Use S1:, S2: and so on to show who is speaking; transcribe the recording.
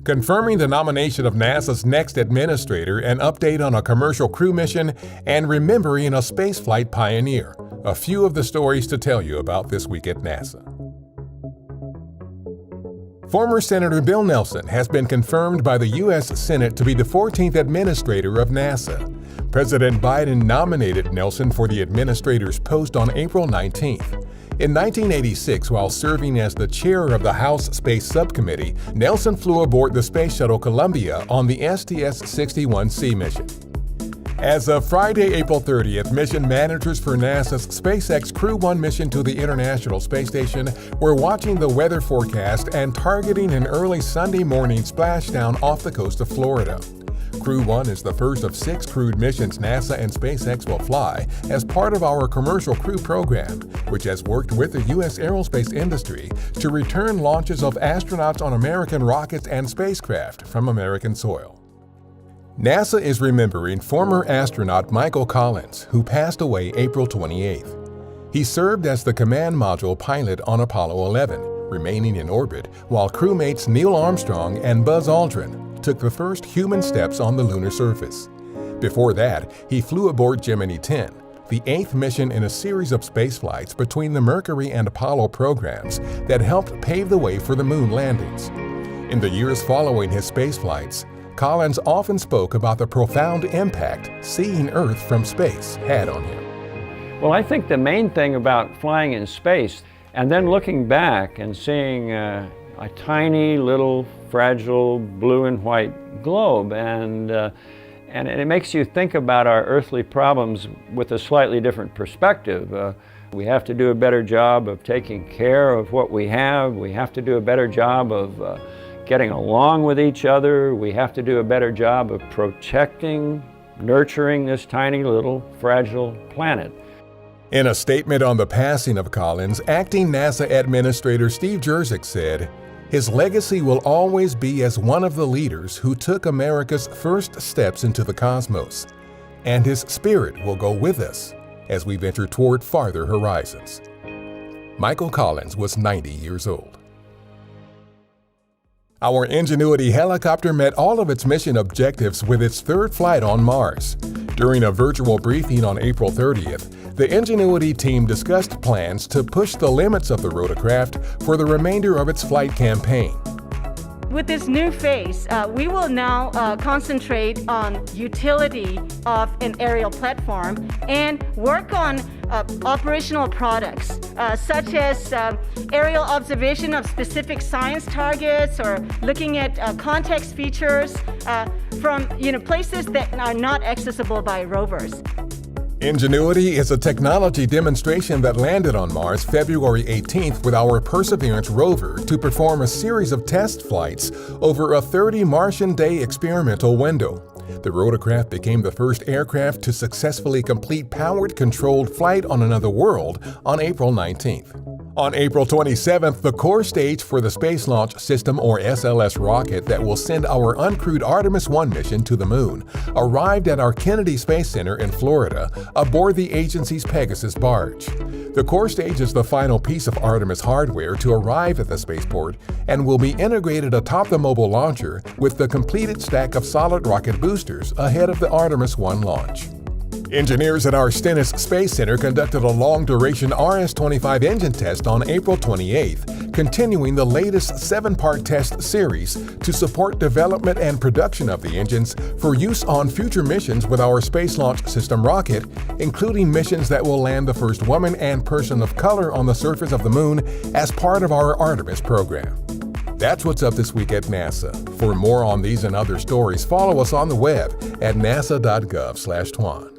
S1: confirming the nomination of NASA's next administrator, an update on a commercial crew mission, and remembering a spaceflight pioneer. A few of the stories to tell you about this week at NASA. Former Senator Bill Nelson has been confirmed by the U.S. Senate to be the 14th administrator of NASA. President Biden nominated Nelson for the administrator's post on April 19th. In 1986, while serving as the chair of the House Space Subcommittee, Nelson flew aboard the Space Shuttle Columbia on the STS-61C mission. As of Friday, April 30th, mission managers for NASA's SpaceX Crew 1 mission to the International Space Station were watching the weather forecast and targeting an early Sunday morning splashdown off the coast of Florida. Crew 1 is the first of 6 crewed missions NASA and SpaceX will fly as part of our Commercial Crew program, which has worked with the U.S. aerospace industry to return launches of astronauts on American rockets and spacecraft from American soil. NASA is remembering former astronaut Michael Collins, who passed away April 28th. He served as the command module pilot on Apollo 11, remaining in orbit, while crewmates Neil Armstrong and Buzz Aldrin took the first human steps on the lunar surface. Before that, he flew aboard Gemini 10, the 8th mission in a series of spaceflights between the Mercury and Apollo programs that helped pave the way for the moon landings. In the years following his spaceflights, Collins often spoke about the profound impact seeing Earth from space had on him.
S2: Well, I think the main thing about flying in space and then looking back and seeing a tiny little fragile blue and white globe, and it makes you think about our earthly problems with a slightly different perspective. We have to do a better job of taking care of what we have. We have to do a better job of getting along with each other. We have to do a better job of protecting, nurturing this tiny little fragile planet.
S1: In a statement on the passing of Collins, acting NASA Administrator Steve Jurczyk said, "His legacy will always be as one of the leaders who took America's first steps into the cosmos, and his spirit will go with us as we venture toward farther horizons." Michael Collins was 90 years old. Our Ingenuity helicopter met all of its mission objectives with its third flight on Mars. During a virtual briefing on April 30th, the Ingenuity team discussed plans to push the limits of the rotorcraft for the remainder of its flight campaign.
S3: With this new phase, we will now concentrate on utility of an aerial platform and work on operational products, such as aerial observation of specific science targets or looking at context features from places that are not accessible by rovers.
S1: Ingenuity is a technology demonstration that landed on Mars February 18th with our Perseverance rover to perform a series of test flights over a 30 Martian day experimental window. The rotorcraft became the first aircraft to successfully complete powered controlled flight on another world on April 19th. On April 27th, the core stage for the Space Launch System, or SLS rocket that will send our uncrewed Artemis 1 mission to the Moon, arrived at our Kennedy Space Center in Florida aboard the agency's Pegasus barge. The core stage is the final piece of Artemis hardware to arrive at the spaceport and will be integrated atop the mobile launcher with the completed stack of solid rocket boosters ahead of the Artemis 1 launch. Engineers at our Stennis Space Center conducted a long-duration RS-25 engine test on April 28th, continuing the latest 7-part test series to support development and production of the engines for use on future missions with our Space Launch System rocket, including missions that will land the first woman and person of color on the surface of the Moon as part of our Artemis program. That's what's up this week at NASA. For more on these and other stories, follow us on the web at nasa.gov/twan.